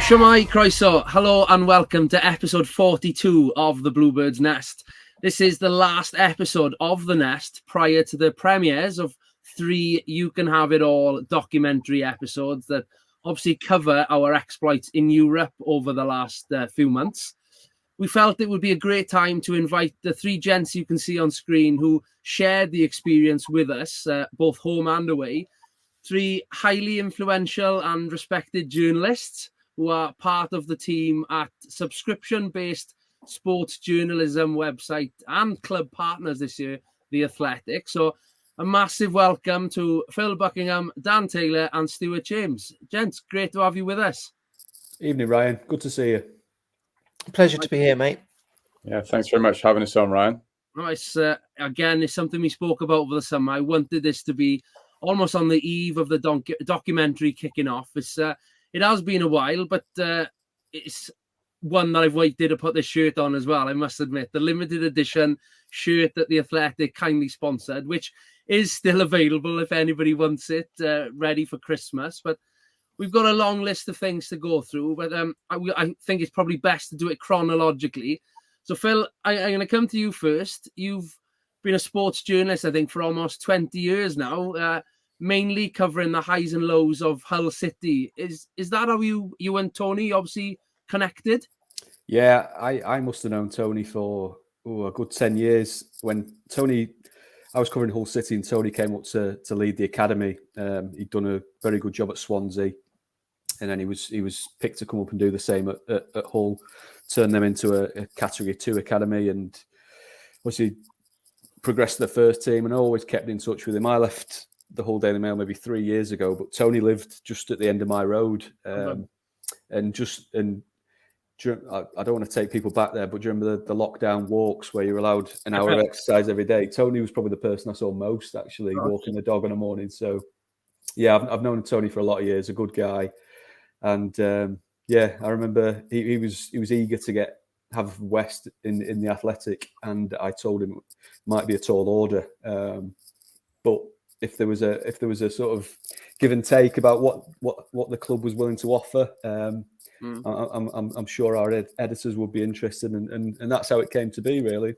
Shwmai, croeso, hello and welcome to episode 42 of the Bluebirds Nest. This is the last episode of The Nest prior to the premieres of 3 You Can Have It All documentary episodes that obviously cover our exploits in Europe over the last few months. We felt it would be a great time to invite the 3 gents you can see on screen who shared the experience with us, both home and away. 3 highly influential and respected journalists who are part of the team at subscription-based sports journalism website and club partners this year, The Athletic. So a massive welcome to Philip Buckingham, Dan Taylor and Stuart James. Gents, great to have you with us. Evening, Ryan. Good to see you. Pleasure to be here, mate. Yeah, thanks very much for having us on, Ryan. Nice. Again, it's something we spoke about over the summer. I wanted this to be almost on the eve of the documentary kicking off. It has been a while, but it's one that I've waited to put this shirt on as well, I must admit. The limited edition shirt that The Athletic kindly sponsored, which is still available if anybody wants it, ready for Christmas. But we've got a long list of things to go through, but I think it's probably best to do it chronologically. So, Phil, I'm going to come to you first. You've been a sports journalist, I think, for almost 20 years now, mainly covering the highs and lows of Hull City. Is that how you and Tony obviously connected? Yeah, I must have known Tony for a good 10 years. When I was covering Hull City and Tony came up to lead the academy. He'd done a very good job at Swansea, and then he was picked to come up and do the same at Hull, turn them into a Category 2 academy, and obviously progressed to the first team, and I always kept in touch with him. I left the Hull Daily Mail maybe 3 years ago, but Tony lived just at the end of my road. I don't want to take people back there, but do you remember the lockdown walks where you're allowed an hour of exercise every day? Tony was probably the person I saw most, actually, walking the dog in the morning. So, yeah, I've known Tony for a lot of years, a good guy. And, I remember he was eager to have West in the Athletic, and I told him it might be a tall order. But if there was a sort of give and take about what the club was willing to offer, I'm sure our editors would be interested, and that's how it came to be, really.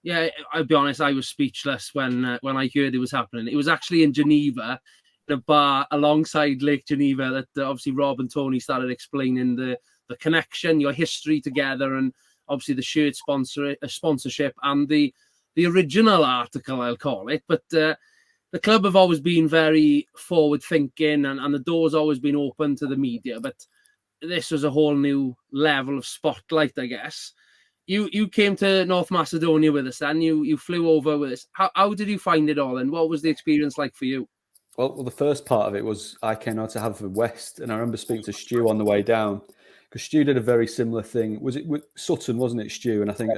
Yeah, I'll be honest, I was speechless when I heard it was happening. It was actually in Geneva, in a bar alongside Lake Geneva, that obviously Rob and Tony started explaining the connection, your history together, and obviously the shirt sponsorship and the original article, I'll call it. But the club have always been very forward-thinking, and the door's always been open to the media. But this was a whole new level of spotlight, I guess. You came to North Macedonia with us, and you flew over with us. How did you find it all, and what was the experience like for you? Well, the first part of it was I came out to Haverfordwest, and I remember speaking to Stu on the way down, because Stu did a very similar thing. Was it with Sutton, wasn't it, Stu? And I think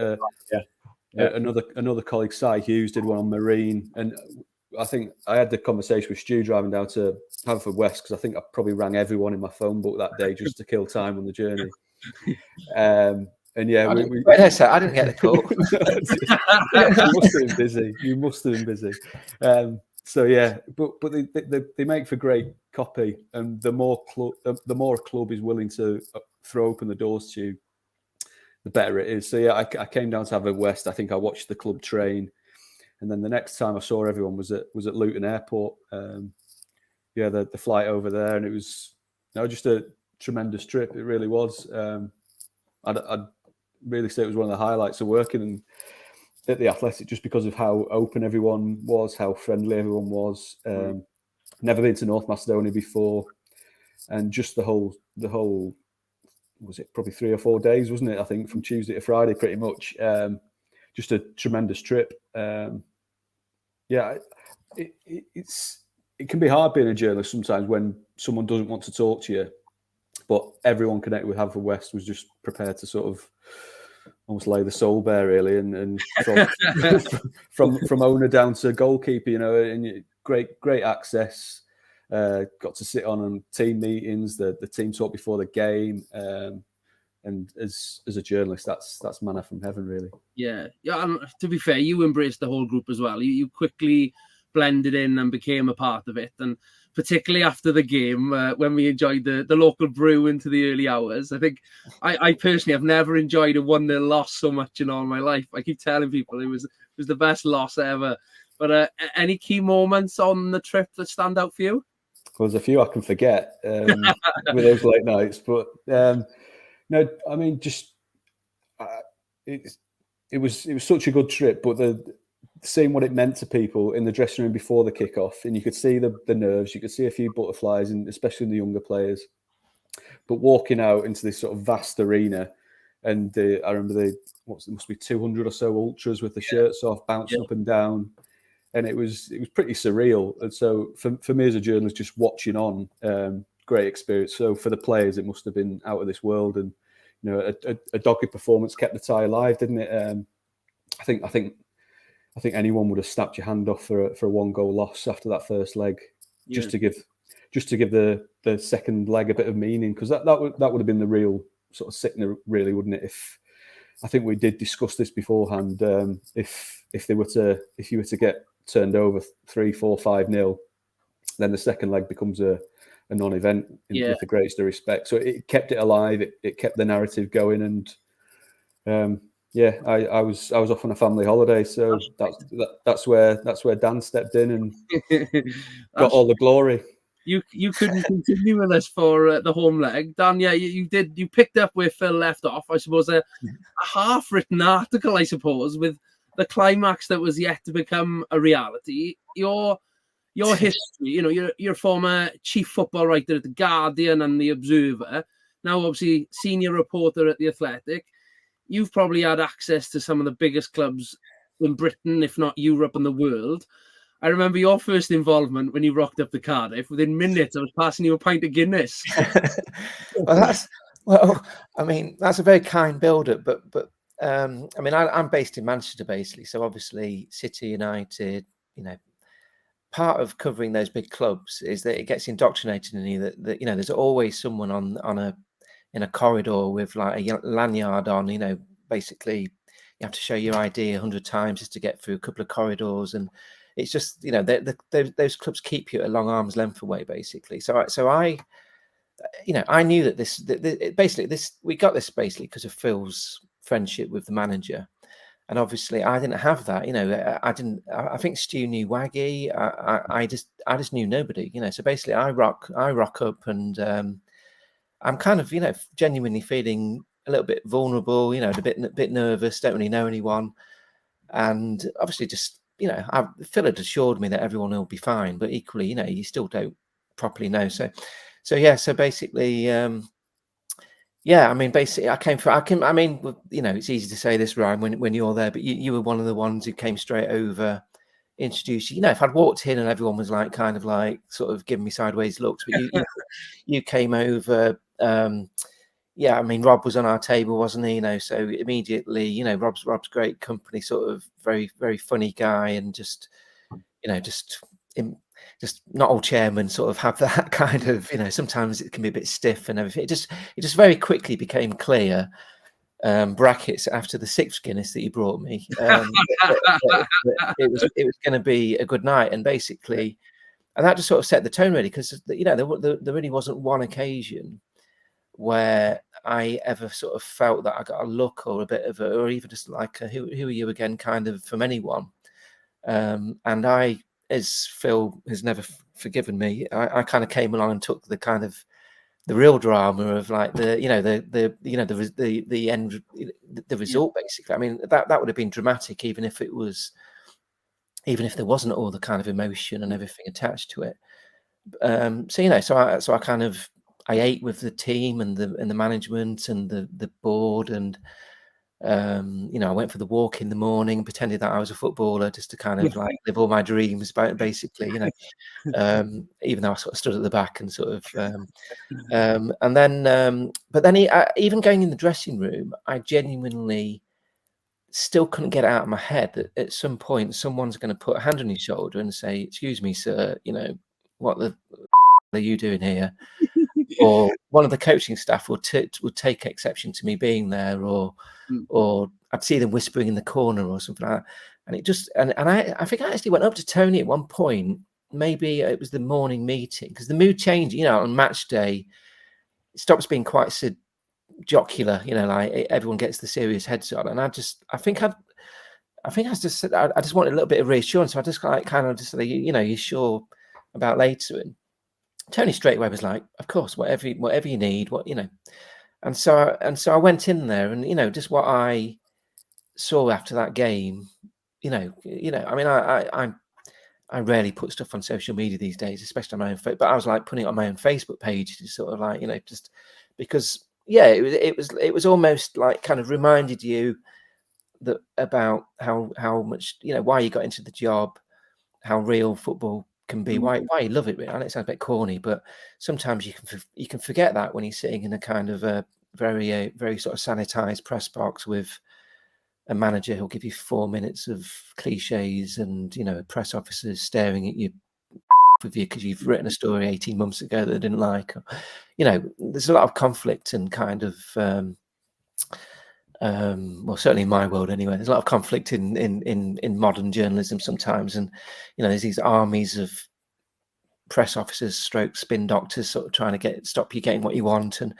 another colleague, Si Hughes, did one on Marine. And I think I had the conversation with Stu driving down to Haverfordwest, because I think I probably rang everyone in my phone book that day just to kill time on the journey. And yeah, I didn't get the call. You must have been busy. So yeah, but they make for great copy, and the more a club is willing to throw open the doors to you, the better it is. So yeah, I came down to Haverfordwest. I think I watched the club train, and then the next time I saw everyone was at Luton Airport. The flight over there, and it was just a tremendous trip. It really was. I'd really say it was one of the highlights of working at the Athletic, just because of how open everyone was, how friendly everyone was. Never been to North Macedonia before, and just the whole was it probably 3 or 4 days, wasn't it? I think from Tuesday to Friday, pretty much. Just a tremendous trip. It can be hard being a journalist sometimes when someone doesn't want to talk to you, but everyone connected with Haverfordwest was just prepared to sort of almost lay the soul bare, really, and from owner down to goalkeeper, and great access. Got to sit on team meetings, the team talk before the game, and as a journalist, that's manna from heaven, really. Yeah. And to be fair, you embraced the whole group as well. You quickly blended in and became a part of it. And particularly after the game when we enjoyed the local brew into the early hours. I think I personally have never enjoyed a 1-0 loss so much in all my life. I keep telling people it was the best loss ever. But any key moments on the trip that stand out for you? Well, there's a few I can forget with those late nights, but no, I mean, just it was such a good trip, but seeing what it meant to people in the dressing room before the kickoff, and you could see the nerves, you could see a few butterflies, and especially in the younger players. But walking out into this sort of vast arena, and I remember there must be 200 or so ultras with the shirts off, bouncing up and down, and it was pretty surreal. And so for me as a journalist, just watching on, great experience. So for the players, it must have been out of this world, and a dogged performance kept the tie alive, didn't it? I think anyone would have snapped your hand off for a 1-goal loss after that first leg, just to give the second leg a bit of meaning, because that would have been the real sort of sickener, really, wouldn't it? If I think we did discuss this beforehand, if you were to get turned over 3-4, 5-0, then the second leg becomes a non-event with the greatest of respect. So it kept it alive. It kept the narrative going, and I was off on a family holiday, so that's where Dan stepped in and got all the glory. You couldn't continue with us for the home leg, Dan. Yeah, you did. You picked up where Phil left off. I suppose a half-written article, I suppose, with the climax that was yet to become a reality. Your history. You're a former chief football writer at the Guardian and the Observer. Now, obviously, senior reporter at the Athletic. You've probably had access to some of the biggest clubs in Britain, if not Europe and the world. I remember your first involvement when you rocked up to Cardiff. Within minutes, I was passing you a pint of Guinness. That's a very kind build-up. But I'm based in Manchester, basically. So obviously, City, United, part of covering those big clubs is that it gets indoctrinated in you that there's always someone in a corridor with like a lanyard on. Basically, you have to show your ID 100 times just to get through a couple of corridors, and it's just those clubs keep you at a long arm's length away, basically. So I knew that we got this basically because of Phil's friendship with the manager, and obviously I didn't have that. I think Stu knew Waggy. I just knew nobody. So basically I rock up, and I'm kind of genuinely feeling a little bit vulnerable. A bit nervous. Don't really know anyone, and obviously just. Phil had assured me that everyone will be fine, but equally, you still don't properly know. So basically, basically, it's easy to say this, Ryan, when you're there, but you were one of the ones who came straight over, introduced you. If I'd walked in and everyone was like, kind of like, sort of giving me sideways looks, but you came over. Rob was on our table, wasn't he? So immediately, Rob's great company, sort of very, very funny guy, and just not all chairmen sort of have that kind of, sometimes it can be a bit stiff and everything. It just very quickly became clear, brackets after the 6th Guinness that you brought me, that it was going to be a good night, and basically, and that just sort of set the tone really, because there really wasn't one occasion where I ever sort of felt that I got a look or a bit of or even just like who are you again kind of from anyone. And I, as Phil has never forgiven me, I kind of came along and took the kind of the real drama of like the end, the result, basically. I mean, that would have been dramatic even if there wasn't all the kind of emotion and everything attached to it. I ate with the team and the management and the board, and I went for the walk in the morning, pretended that I was a footballer just to kind of like live all my dreams, basically, even though I sort of stood at the back and sort of, and then, but then even going in the dressing room, I genuinely still couldn't get it out of my head that at some point someone's going to put a hand on your shoulder and say, "Excuse me, sir, what the are you doing here?" Or one of the coaching staff would take exception to me being there, or I'd see them whispering in the corner or something like that. And it just, and I think I actually went up to Tony at one point maybe it was the morning meeting, because the mood changed. On match day, it stops being quite so jocular. Like everyone gets the serious heads on, and I just wanted a little bit of reassurance. So I just kind of just you're sure about later, and Tony straight away was like, of course, whatever you need, and so I went in there, and just what I saw after that game, I mean, I rarely put stuff on social media these days, especially on my own but I was like putting it on my own Facebook page to sort of just because it was almost like kind of reminded you that about how much why you got into the job, how real football can be, why you love it. I know it sounds a bit corny, but sometimes you can forget that when you're sitting in a kind of a very sort of sanitized press box with a manager who'll give you 4 minutes of cliches and press officers staring at you with you because you've written a story 18 months ago that they didn't like. There's a lot of conflict and kind of well, certainly in my world anyway, there's a lot of conflict in modern journalism sometimes, and there's these armies of press officers stroke spin doctors sort of trying to stop you getting what you want, and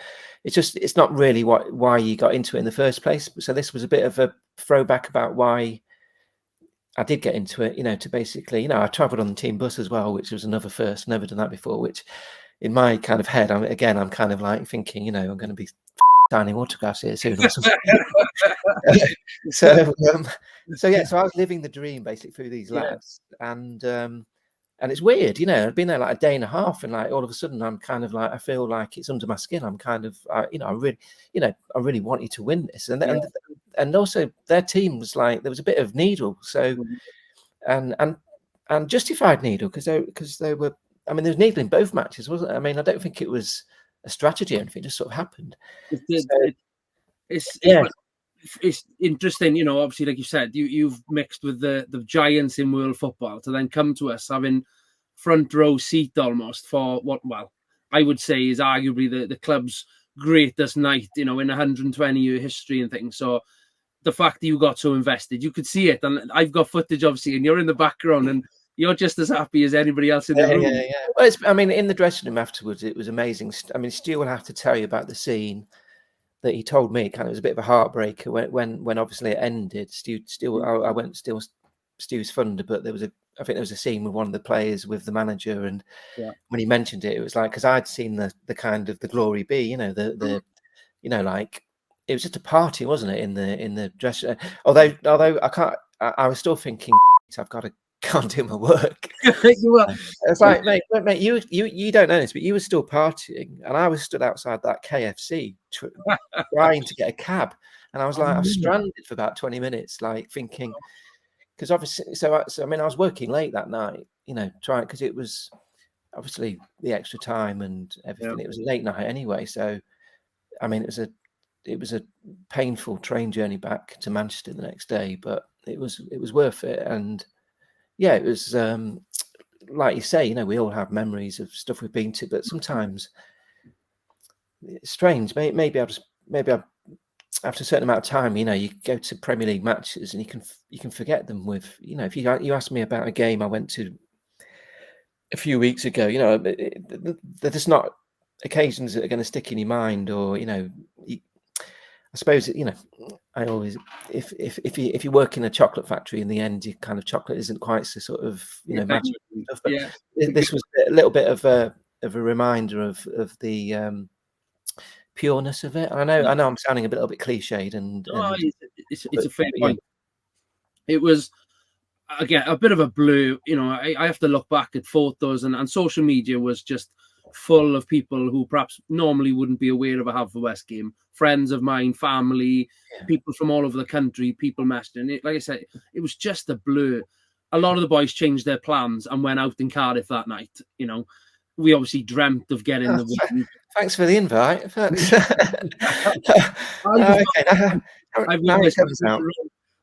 it's not really why you got into it in the first place. So this was a bit of a throwback about why I did get into it, to basically, I traveled on the team bus as well, which was another first, never done that before, which in my kind of head, I'm kind of like thinking, I'm going to be signing autographs here soon or something. So I was living the dream basically through these lads, and it's weird, I've been there like a day and a half, and like all of a sudden I'm kind of like, I feel like it's under my skin. I'm kind of, I really want you to win this, and also their team was like, there was a bit of needle, so and justified needle because they were. I mean, there was needle in both matches, wasn't it? I mean, I don't think it was a strategy or anything; it just sort of happened. It's interesting, obviously, like you said, you've mixed with the giants in world football to then come to us having front row seat almost for what, well, I would say is arguably the club's greatest night, in 120-year history and things. So the fact that you got so invested, you could see it, and I've got footage obviously, and you're in the background and you're just as happy as anybody else in the room. Yeah. Well, I mean, in the dressing room afterwards, it was amazing. I mean, Stu will have to tell you about the scene that he told me. Kind of was a bit of a heartbreaker when obviously it ended. I went Stu's funder, but I think there was a scene with one of the players with the manager, and when he mentioned it, it was like, because I'd seen the kind of the glory be, like it was just a party, wasn't it, in the dress? Although I was still thinking, can't do my work. It's like, mate, you don't know this, but you were still partying, and I was stood outside that KFC trying to get a cab, and I was like, I was stranded for about 20 minutes, like thinking, because obviously, so I mean, I was working late that night, trying, because it was obviously the extra time and everything. It was a late night anyway, so I mean, it was a painful train journey back to Manchester the next day, but it was worth it. And yeah, it was like you say, we all have memories of stuff we've been to, but sometimes it's strange. Maybe after a certain amount of time, you go to Premier League matches and you can forget them. With if you ask me about a game I went to a few weeks ago, they're just not occasions that are going to stick in your mind, or I suppose I always, if you work in a chocolate factory, in the end, your kind of chocolate isn't quite so sort of magic stuff. But this was a little bit of a reminder of the pureness of it. I know I'm sounding a little bit cliched, and it's a fair point. It was, again, a bit of a blur. I have to look back at photos, and social media was just full of people who perhaps normally wouldn't be aware of a Haverford game. Friends of mine, family, people from all over the country, people messaging it. Like I said, it was just a blur. A lot of the boys changed their plans and went out in Cardiff that night. We obviously dreamt of getting the win. Thanks for the invite.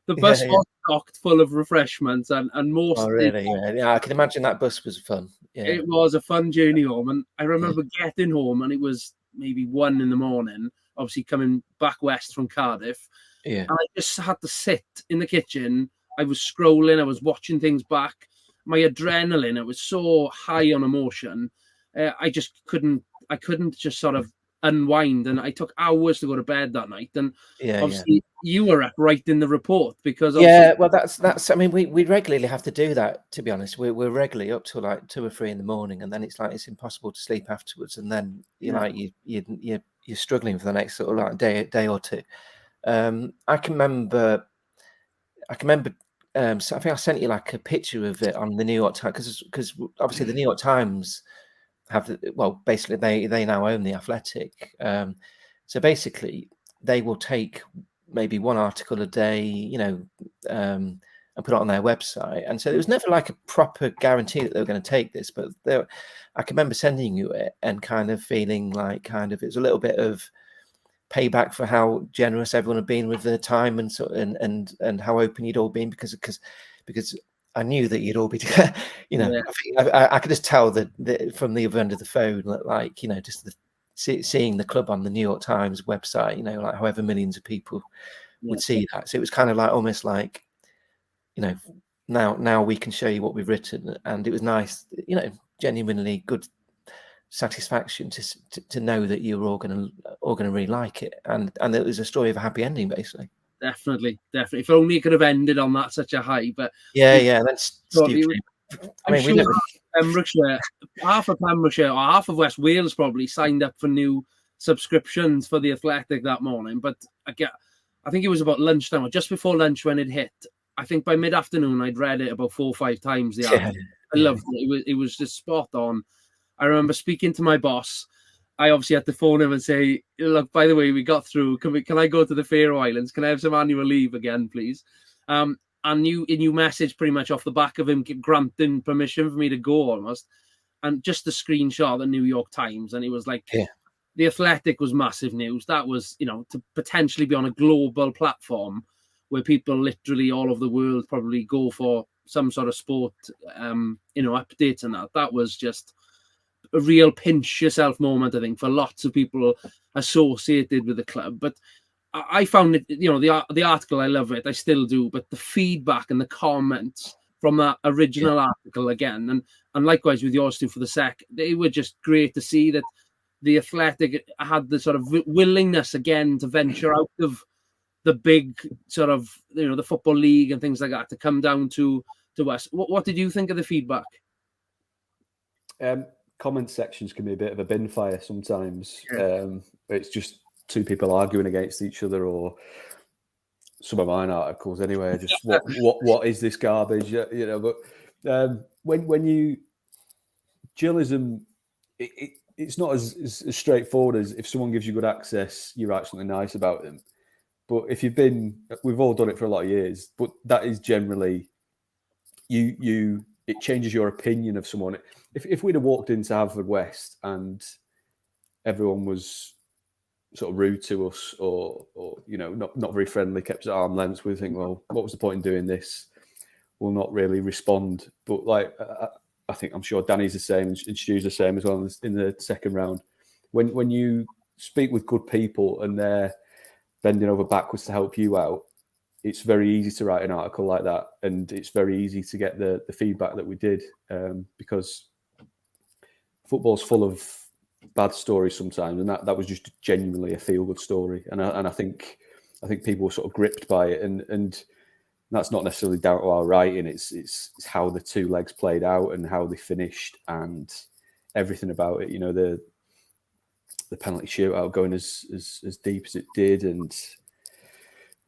The bus was stocked full of refreshments and most. Oh, really? Yeah, I can imagine that bus was fun. Yeah. It was a fun journey home, and I remember getting home, and it was maybe 1 a.m. Obviously, coming back west from Cardiff. Yeah. And I just had to sit in the kitchen. I was scrolling. I was watching things back, my adrenaline, it was so high on emotion. I couldn't just sort of unwind, and I took hours to go to bed that night. And obviously you were up writing the report because well, that's I mean, we regularly have to do that, to be honest. We're regularly up till like 2 or 3 in the morning, and then it's like it's impossible to sleep afterwards, and then you're struggling for the next sort of like day or two. I can remember so I think I sent you like a picture of it on the New York Times, because obviously the New York Times basically they now own The Athletic. So basically they will take maybe one article a day, and put it on their website. And so there was never like a proper guarantee that they were going to take this, but I can remember sending you it and kind of feeling like it was a little bit of payback for how generous everyone had been with their time and how open you'd all been, because I knew that you'd all be, I could just tell that from the other end of the phone, like, just seeing the club on the New York Times website, like however millions of people would see that. So it was kind of like almost like, now we can show you what we've written. And it was nice, genuinely good satisfaction to know that you were all going to really like it, and it was a story of a happy ending, basically. Definitely. If only it could have ended on that such a high. But that's stupid. I mean, sure half of Pembrokeshire or half of West Wales probably signed up for new subscriptions for The Athletic that morning. But I think it was about lunchtime or just before lunch when it hit. I think by mid-afternoon I'd read it about 4 or 5 times. I loved it. It was just spot on. I remember speaking to my boss. I obviously had to phone him and say, look, by the way, we got through. Can I go to the Faroe Islands? Can I have some annual leave again, please? And you messaged pretty much off the back of him granting permission for me to go almost. And just the screenshot of the New York Times. And it was like, The Athletic was massive news. That was, to potentially be on a global platform where people literally all over the world probably go for some sort of sport, updates and that. That was just a real pinch yourself moment, I think, for lots of people associated with the club. But I found it, the article, I love it, I still do, but the feedback and the comments from that original article again, and likewise with yours too for the sec, they were just great to see that The Athletic had the sort of willingness again to venture out of the big sort of, the Football League and things like that, to come down to us. What did you think of the feedback? Comment sections can be a bit of a bin fire sometimes. It's just two people arguing against each other, or some of mine articles anyway. Just what is this garbage? But when you journalism, it's not as straightforward as if someone gives you good access, you write something nice about them. But if we've all done it for a lot of years, but that is generally it changes your opinion of someone. If we'd have walked into Haverfordwest and everyone was sort of rude to us, or not very friendly, kept at arm's length, we think, well, what was the point in doing this? We'll not really respond. But I think, I'm sure Danny's the same and Stu's the same as well in the second round. When you speak with good people and they're bending over backwards to help you out, it's very easy to write an article like that, and it's very easy to get the feedback that we did, because football's full of bad stories sometimes, and that was just genuinely a feel-good story, and I think people were sort of gripped by it, and that's not necessarily down to our writing. It's how the two legs played out and how they finished and everything about it. The penalty shootout going as deep as it did, and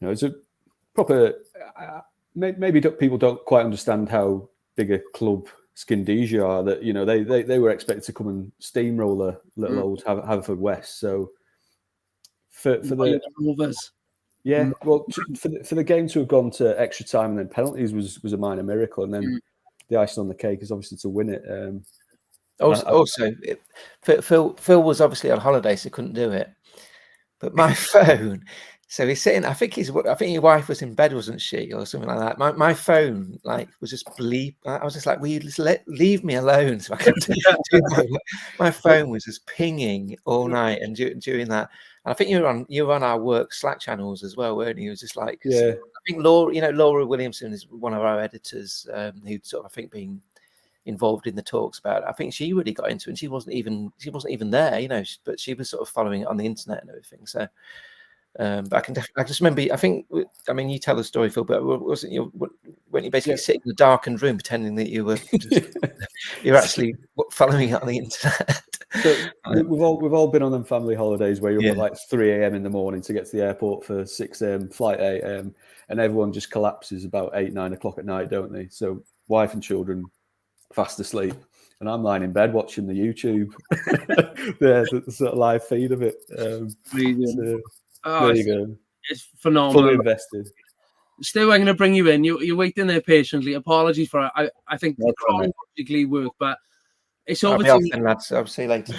it's a proper. Maybe people don't quite understand how big a club Scandinavia are. That they were expected to come and steamroller little old Haverfordwest. So for the Rovers. Yeah, well, for the game to have gone to extra time and then penalties was a minor miracle, and then the icing on the cake is obviously to win it. Phil was obviously on holiday, so couldn't do it. But my phone So he's sitting. I think your wife was in bed, wasn't she, or something like that. My phone was just bleep. I was just like, "Will you just leave me alone so I can do my phone was just pinging all night." And during that, and I think you were on our work Slack channels as well, weren't you? It was just like, Yeah. I think Laura Williamson is one of our editors who'd sort of, I think, been involved in the talks about it. I think she really got into it, and she wasn't even there, but she was sort of following it on the internet and everything. So. But I just remember. You tell the story, Phil. But wasn't you? Weren't you basically sitting in a darkened room pretending that you were you're actually following it on the internet? So we've all been on them family holidays where you're up at like 3 a.m. in the morning to get to the airport for 6 a.m. flight 8 a.m. and everyone just collapses about 8-9 o'clock at night, don't they? So wife and children fast asleep, and I'm lying in bed watching the YouTube, the sort of live feed of it. There you go. It's phenomenal. Fully invested. Stu, I'm going to bring you in. You're waiting there patiently. Apologies for it. I think chronologically work, but it's over to you. Lads. I'll see you later.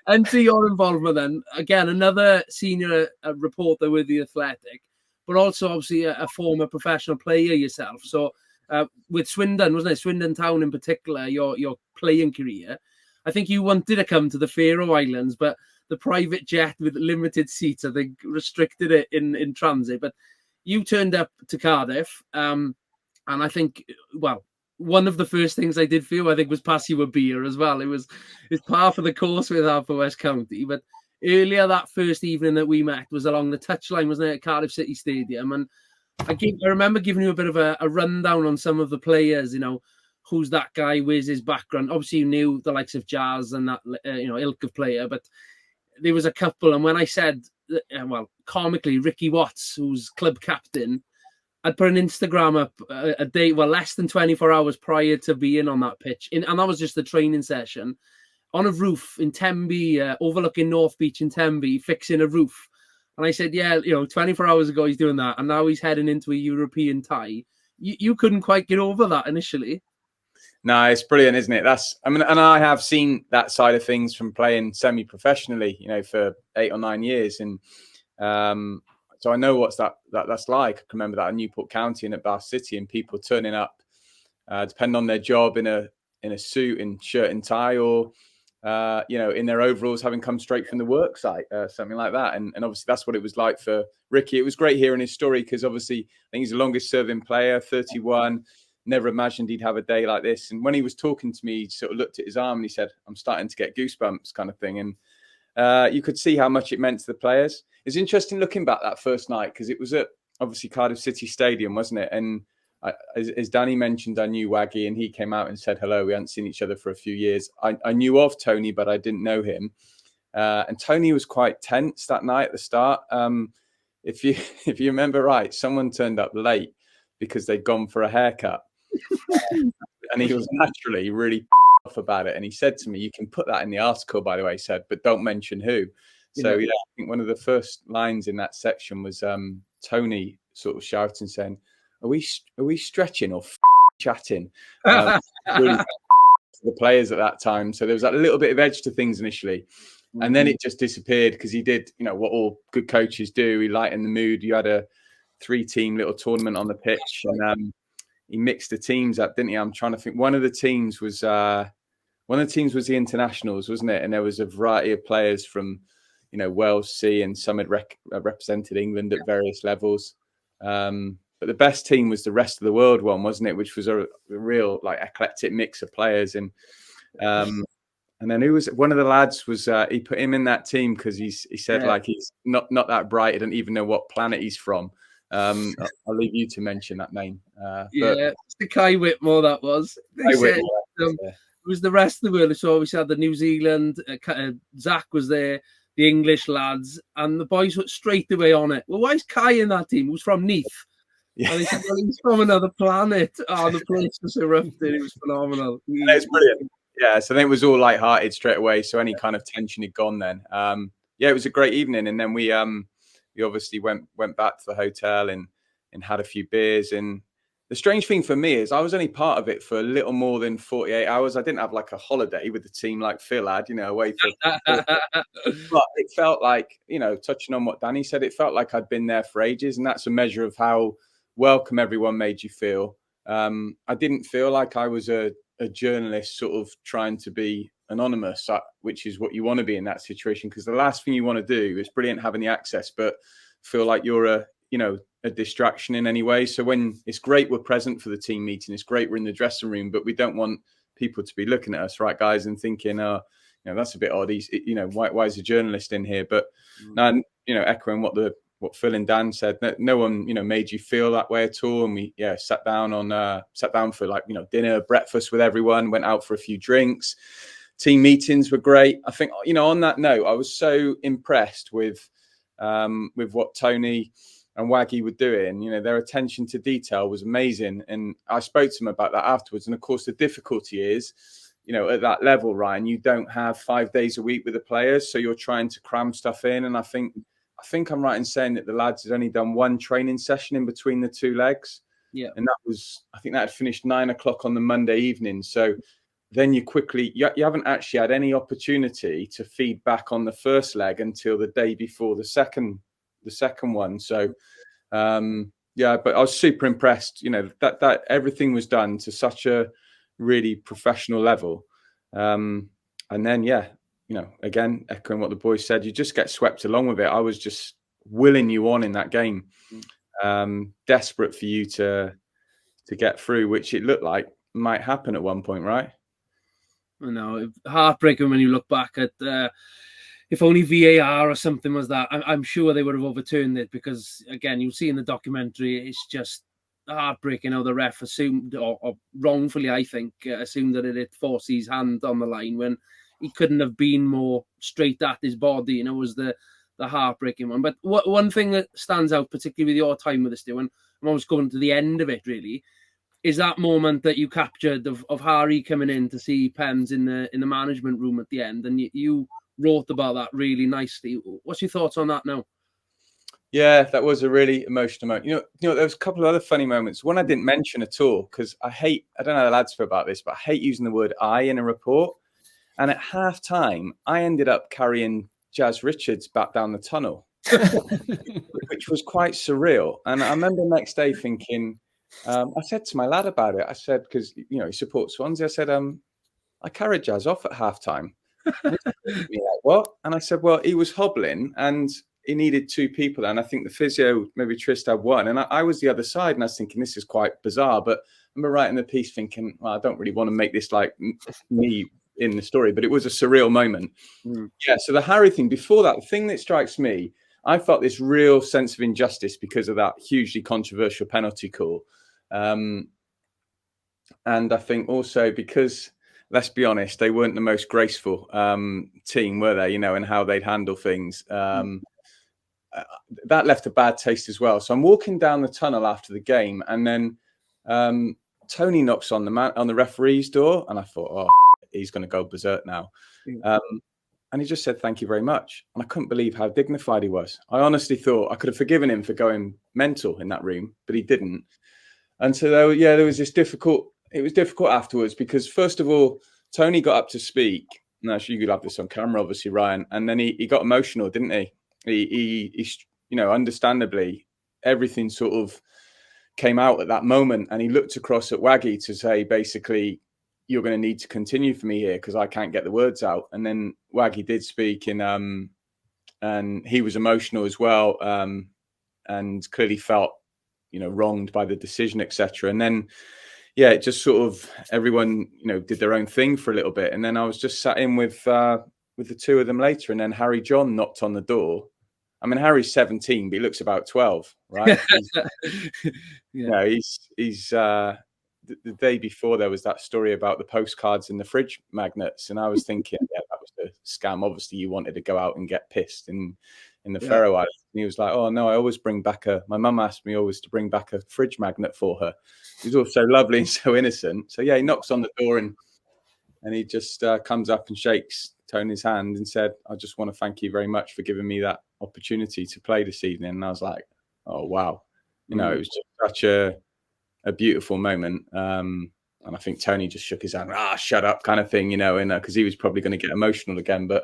And to your involvement then, again, another senior reporter with The Athletic, but also obviously a former professional player yourself. So with Swindon, wasn't it? Swindon Town in particular, your playing career. I think you wanted to come to the Faroe Islands, but the private jet with limited seats, I think, restricted it in transit. But you turned up to Cardiff, and I think, one of the first things I did for you, I think, was pass you a beer as well. It's par for the course with Haverford West County. But earlier that first evening that we met was along the touchline, wasn't it, at Cardiff City Stadium? And I remember giving you a bit of a rundown on some of the players, who's that guy, where's his background. Obviously, you knew the likes of Jazz and that, ilk of player, but there was a couple, and when I said, comically, Ricky Watts, who's club captain, I'd put an Instagram up a day, less than 24 hours prior to being on that pitch, and that was just a training session, on a roof in Tembe, overlooking North Beach in Tembe, fixing a roof. And I said, 24 hours ago he's doing that, and now he's heading into a European tie. You couldn't quite get over that initially. No, it's brilliant, isn't it? And I have seen that side of things from playing semi-professionally, for 8 or 9 years, and so I know what's that's like. I can remember that at Newport County and at Bath City, and people turning up, depending on their job, in a suit and shirt and tie, or in their overalls, having come straight from the work site, something like that. And obviously that's what it was like for Ricky. It was great hearing his story because obviously I think he's the longest serving player, 31. Never imagined he'd have a day like this. And when he was talking to me, he sort of looked at his arm and he said, "I'm starting to get goosebumps," kind of thing. And you could see how much it meant to the players. It's interesting looking back that first night because it was at obviously Cardiff City Stadium, wasn't it? And as Danny mentioned, I knew Waggy and he came out and said hello. We hadn't seen each other for a few years. I knew of Tony, but I didn't know him. And Tony was quite tense that night at the start. If you remember right, someone turned up late because they'd gone for a haircut. And he was naturally really off about it. And he said to me, "You can put that in the article, by the way," he said, "but don't mention who." So I think one of the first lines in that section was Tony sort of shouting, saying, Are we stretching or chatting? Really for the players at that time. So there was that little bit of edge to things initially. And then it just disappeared because he did, what all good coaches do. He lightened the mood. You had a 3-team little tournament on the pitch, and he mixed the teams up, didn't he? I'm trying to think. One of the teams was the internationals, wasn't it? And there was a variety of players from, Wales C, and some had represented England at various levels. But the best team was the rest of the world one, wasn't it? Which was a real eclectic mix of players. And then who was one of the lads was he put him in that team because he said he's not that bright. I don't even know what planet he's from. I'll leave you to mention that name. It's the Kai Whitmore that was. It was the rest of the world. So we had the New Zealand, Zach was there, the English lads, and the boys were straight away on it. Well, why is Kai in that team? He was from Neath. Yeah. And he said, well, he's from another planet. Oh, the place was erupted. It was phenomenal. It's brilliant. Yeah, so then it was all lighthearted straight away. So any kind of tension had gone then. It was a great evening. And then we obviously went back to the hotel and had a few beers. And the strange thing for me is I was only part of it for a little more than 48 hours. I didn't have like a holiday with the team like Phil had, away for. But it felt like, touching on what Danny said, it felt like I'd been there for ages. And that's a measure of how welcome everyone made you feel. I didn't feel like I was a journalist sort of trying to be anonymous, which is what you want to be in that situation. Because the last thing you want to do is brilliant having the access, but feel like you're a distraction in any way. So when it's great we're present for the team meeting, it's great we're in the dressing room, but we don't want people to be looking at us, right, guys, and thinking, that's a bit odd. He's, why is a journalist in here? But echoing what Phil and Dan said, no one, made you feel that way at all. And we, sat down for like, dinner, breakfast with everyone, went out for a few drinks. Team meetings were great. I think, on that note, I was so impressed with what Tony and Waggy were doing. Their attention to detail was amazing. And I spoke to them about that afterwards. And of course, the difficulty is, at that level, Ryan, you don't have 5 days a week with the players. So you're trying to cram stuff in. And I think I'm right in saying that the lads had only done one training session in between the two legs. Yeah. And I think that had finished 9 o'clock on the Monday evening. So then you haven't actually had any opportunity to feed back on the first leg until the day before the second one. So, but I was super impressed, that everything was done to such a really professional level. And then, again, echoing what the boys said, you just get swept along with it. I was just willing you on in that game, desperate for you to get through, which it looked like might happen at one point, right? I know, heartbreaking when you look back at if only VAR or something was that. I'm sure they would have overturned it, because again, you see in the documentary, it's just heartbreaking how the ref assumed, or wrongfully, I think, assumed that it forced his hand on the line when he couldn't have been more straight at his body. Was the heartbreaking one. But one thing that stands out, particularly with your time with us, Stu, and I'm always going to the end of it, really, is that moment that you captured of Harry coming in to see Pems in the management room at the end, and you wrote about that really nicely. What's your thoughts on that now? Yeah, that was a really emotional moment. There was a couple of other funny moments. One I didn't mention at all, because I don't know how the lads feel about this, but I hate using the word I in a report. And at half time, I ended up carrying Jazz Richards back down the tunnel, which was quite surreal. And I remember the next day thinking, I said to my lad about it. I said, because he supports Swansea. I said, I carried Jazz off at halftime. And he said, like, what? And I said, well, he was hobbling and he needed two people. And I think the physio, maybe Trist had one, and I was the other side. And I was thinking, this is quite bizarre. But I remember writing the piece thinking, well, I don't really want to make this like me in the story, but it was a surreal moment. Yeah. So the Harry thing, before that, the thing that strikes me, I felt this real sense of injustice because of that hugely controversial penalty call. And I think also because, let's be honest, they weren't the most graceful team, were they? And how they'd handle things. That left a bad taste as well. So I'm walking down the tunnel after the game, and then Tony knocks on the referee's door, and I thought, oh, he's going to go berserk now. And he just said, thank you very much. And I couldn't believe how dignified he was. I honestly thought I could have forgiven him for going mental in that room, but he didn't. And so there was this difficult. It was difficult afterwards because, first of all, Tony got up to speak. Now, you could have this on camera, obviously, Ryan. And then he got emotional, didn't he? He understandably, everything sort of came out at that moment. And he looked across at Waggy to say, basically, you're going to need to continue for me here because I can't get the words out. And then Waggy did speak, and he was emotional as well, and clearly felt, wronged by the decision, etc. And then, it just sort of everyone, did their own thing for a little bit. And then I was just sat in with the two of them later, and then Harry John knocked on the door. I mean, Harry's 17, but he looks about 12, right? He's the day before there was that story about the postcards and the fridge magnets, and I was thinking, that was a scam. Obviously, you wanted to go out and get pissed in the Faroe Islands. And he was like, oh no, I always bring back my mum asked me always to bring back a fridge magnet for her. He was all so lovely and so innocent. So he knocks on the door and he just comes up and shakes Tony's hand and said, I just want to thank you very much for giving me that opportunity to play this evening. And I was like, oh wow, it was just such a a beautiful moment. And I think Tony just shook his hand, shut up kind of thing, and because he was probably going to get emotional again. But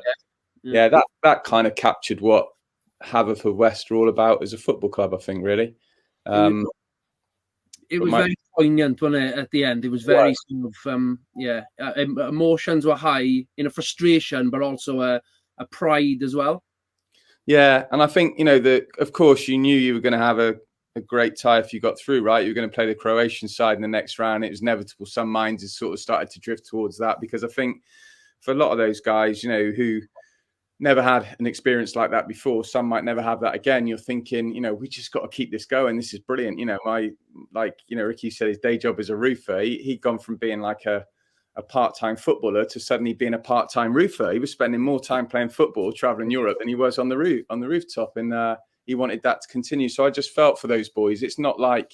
yeah, that kind of captured what Haverfordwest are all about as a football club, I think, really. It was very poignant, wasn't it, at the end? It was very sort of, emotions were high in a frustration, but also a pride as well. Yeah, and I think, of course, you knew you were going to have a great tie if you got through, right? You were going to play the Croatian side in the next round. It was inevitable. Some minds had sort of started to drift towards that, because I think for a lot of those guys, who never had an experience like that before, some might never have that again. You're thinking, we just got to keep this going. This is brilliant. Ricky said his day job as a roofer. He'd gone from being like a part-time footballer to suddenly being a part-time roofer. He was spending more time playing football, traveling Europe, than he was on the rooftop. And he wanted that to continue. So I just felt for those boys. It's not like,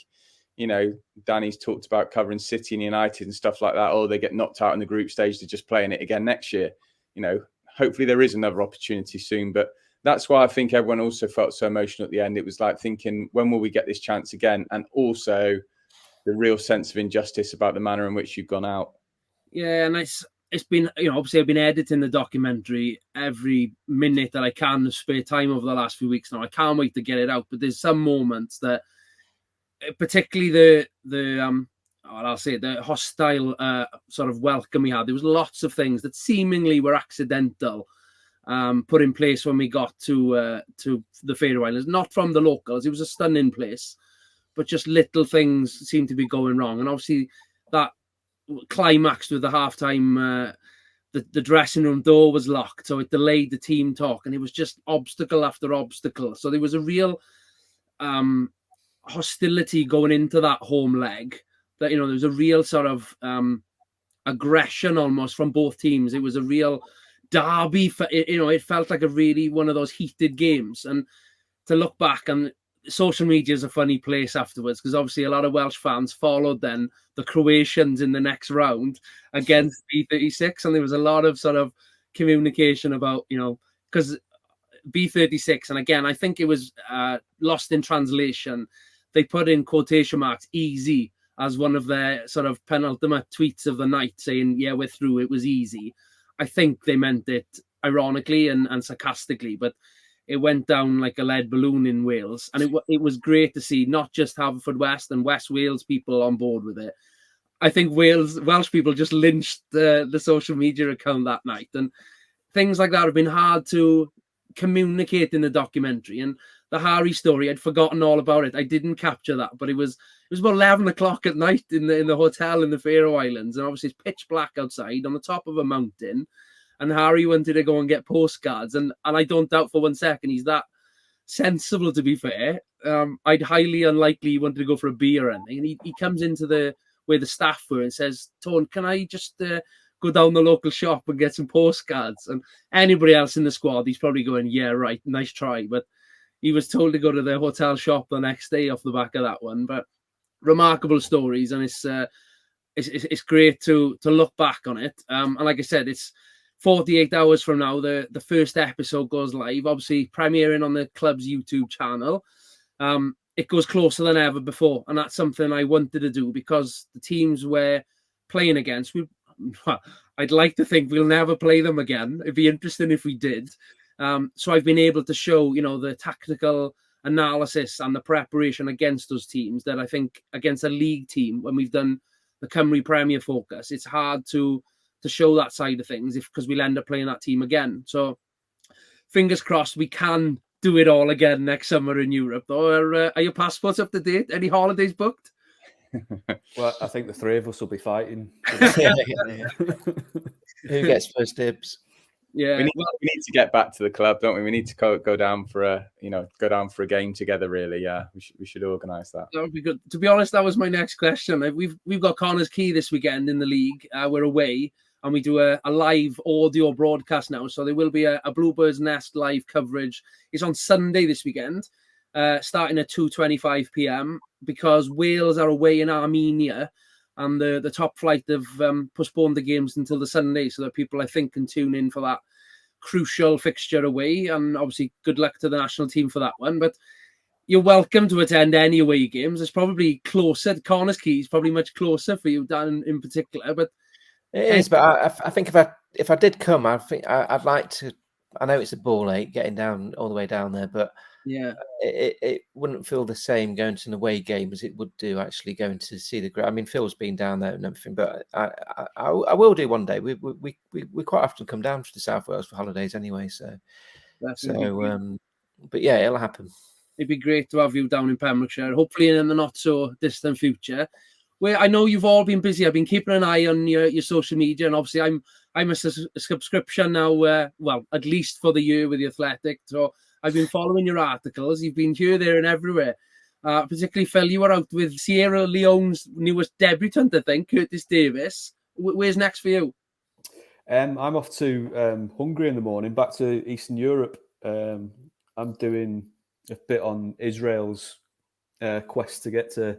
Danny's talked about covering City and United and stuff like that. Oh, they get knocked out in the group stage, they're just playing it again next year. Hopefully there is another opportunity soon. But that's why I think everyone also felt so emotional at the end. It was like thinking, when will we get this chance again? And also the real sense of injustice about the manner in which you've gone out. Yeah, and it's been, obviously I've been editing the documentary every minute that I can spare time over the last few weeks now. I can't wait to get it out. But there's some moments that, particularly the hostile sort of welcome we had. There was lots of things that seemingly were accidental, put in place when we got to the Faroe Islands. Not from the locals. It was a stunning place, but just little things seemed to be going wrong. And obviously that climaxed with the halftime. The dressing room door was locked, so it delayed the team talk, and it was just obstacle after obstacle. So there was a real hostility going into that home leg. That, there was a real sort of aggression almost from both teams. It was a real derby. It felt like a really one of those heated games. And to look back, and social media is a funny place afterwards, because obviously a lot of Welsh fans followed then the Croatians in the next round against B36, and there was a lot of sort of communication about, because B36, and again, I think it was lost in translation. They put in quotation marks easy as one of their sort of penultimate tweets of the night, saying, yeah, we're through, it was easy. I think they meant it ironically and sarcastically, but it went down like a lead balloon in Wales. And it was great to see not just Haverfordwest and West Wales people on board with it. I think Welsh people just lynched the social media account that night. And things like that have been hard to communicate in the documentary. And the Harry story, I'd forgotten all about it. I didn't capture that, but it was about 11 o'clock at night in the hotel in the Faroe Islands, and obviously it's pitch black outside on the top of a mountain, and Harry wanted to go and get postcards, and I don't doubt for 1 second he's that sensible, to be fair. I'd highly unlikely he wanted to go for a beer or anything, and he comes into where the staff were and says, Tone, can I just go down the local shop and get some postcards? And anybody else in the squad, he's probably going, yeah, right, nice try, but he was told to go to the hotel shop the next day off the back of that one. But remarkable stories, and it's great to look back on it. And like I said, it's 48 hours from now. The first episode goes live, obviously premiering on the club's YouTube channel. It goes closer than ever before, and that's something I wanted to do, because the teams we're playing against, I'd like to think we'll never play them again. It'd be interesting if we did. So I've been able to show, the tactical analysis and the preparation against those teams that I think against a league team, when we've done the Cymru Premier focus, it's hard to show that side of things because we'll end up playing that team again. So fingers crossed we can do it all again next summer in Europe. Or are your passports up to date? Any holidays booked? Well, I think the three of us will be fighting. Who gets first dibs? Yeah, we need to get back to the club, don't we? We need to go down for a game together. Really, yeah, we should organise that. That would be good. To be honest, that was my next question. We've got Connors Quay this weekend in the league. We're away, and we do a live audio broadcast now. So there will be a Bluebirds Nest live coverage. It's on Sunday this weekend, starting at 2:25 p.m. because Wales are away in Armenia. And the top flight have postponed the games until the Sunday, so that people, I think, can tune in for that crucial fixture away. And obviously, good luck to the national team for that one. But you're welcome to attend any away games. It's probably closer. Connors Quay is probably much closer for you, Dan, in particular. But it is. But I think if I did come, I think I'd like to. I know it's a ball ache getting down all the way down there, but yeah, it wouldn't feel the same going to an away game as it would do actually going to see the ground. I mean, Phil's been down there and everything, but I will do one day. We quite often come down to the South Wales for holidays anyway, so but yeah, it'll happen. It'd be great to have you down in Pembrokeshire, hopefully in the not so distant future. Where I know you've all been busy. I've been keeping an eye on your social media, and obviously I'm a subscription now. Well, at least for the year with the Athletic. So I've been following your articles. You've been here, there, and everywhere. Particularly, Phil, you were out with Sierra Leone's newest debutant, I think, Curtis Davis. Where's next for you? I'm off to Hungary in the morning, back to Eastern Europe. I'm doing a bit on Israel's quest to get to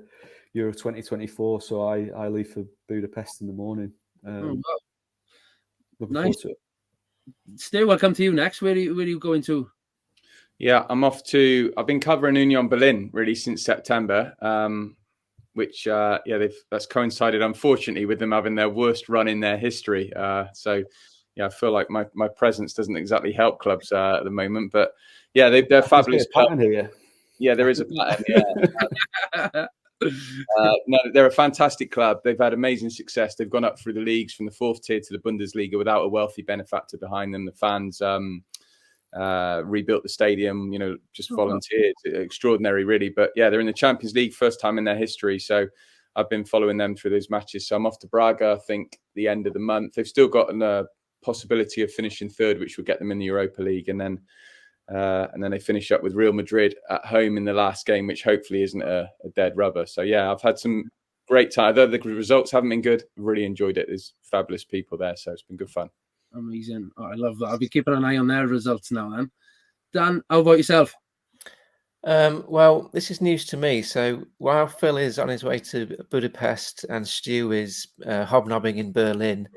Euro 2024, so I leave for Budapest in the morning. Wow. Looking Nice. forward to it. Stu, welcome to you next. Where are you going to? Yeah, I'm off to. I've been covering Union Berlin really since September, which that's coincided unfortunately with them having their worst run in their history. So yeah, I feel like my presence doesn't exactly help clubs at the moment, but yeah, they're fabulous. Pattern here. Yeah, there is a pattern. Yeah. No, they're a fantastic club. They've had amazing success. They've gone up through the leagues from the 4th tier to the Bundesliga without a wealthy benefactor behind them. The fans rebuilt the stadium, just volunteered. Extraordinary, really. But yeah, they're in the Champions League, first time in their history. So I've been following them through those matches. So I'm off to Braga, I think, the end of the month. They've still got a possibility of finishing third, which will get them in the Europa League. And then they finish up with Real Madrid at home in the last game, which hopefully isn't a dead rubber. So yeah, I've had some great time. Though the results haven't been good, I've really enjoyed it. There's fabulous people there, so it's been good fun. Amazing. Oh, I love that. I'll be keeping an eye on their results now then. Dan, how about yourself? Well, this is news to me. So while Phil is on his way to Budapest and Stu is hobnobbing in Berlin,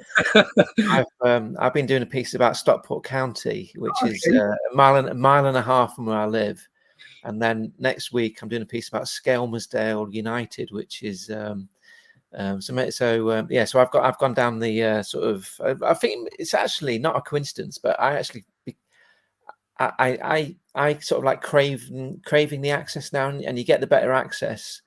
I've been doing a piece about Stockport County, which is a mile and a half from where I live. And then next week I'm doing a piece about Skelmersdale United, which is so I've gone down the sort of. I think it's actually not a coincidence, but I sort of like craving the access now, and you get the better access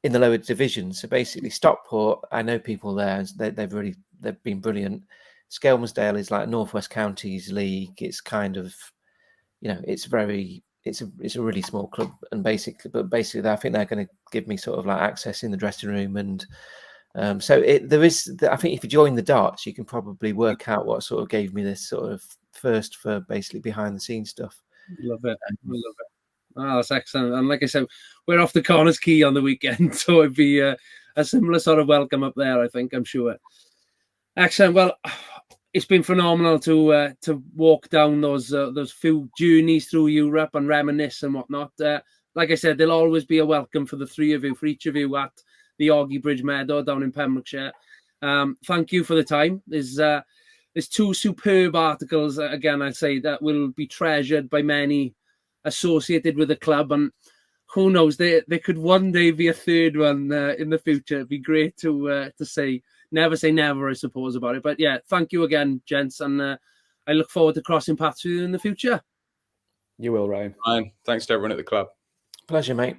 in the lower divisions. So basically, Stockport, I know people there. They've been brilliant. Skelmersdale is like Northwest Counties League. It's kind of, it's a really small club, and basically, I think they're going to give me sort of like access in the dressing room, and I think if you join the darts, you can probably work out what sort of gave me this sort of first for basically behind the scenes stuff. Love it. Oh, that's excellent. And like I said, we're off to Connors Quay on the weekend, so it'd be a similar sort of welcome up there, I think, I'm sure. Excellent. Well, it's been phenomenal to walk down those few journeys through Europe and reminisce and whatnot. Like I said, there'll always be a welcome for the three of you, for each of you at the Orgy Bridge Meadow down in Pembrokeshire. Thank you for the time. There's two superb articles, again, I'd say, that will be treasured by many associated with the club. And who knows, there could one day be a third one in the future. It'd be great to say, never say never, I suppose, about it. But yeah, thank you again, gents. And I look forward to crossing paths with you in the future. You will, Ryan. Ryan, thanks to everyone at the club. Pleasure, mate.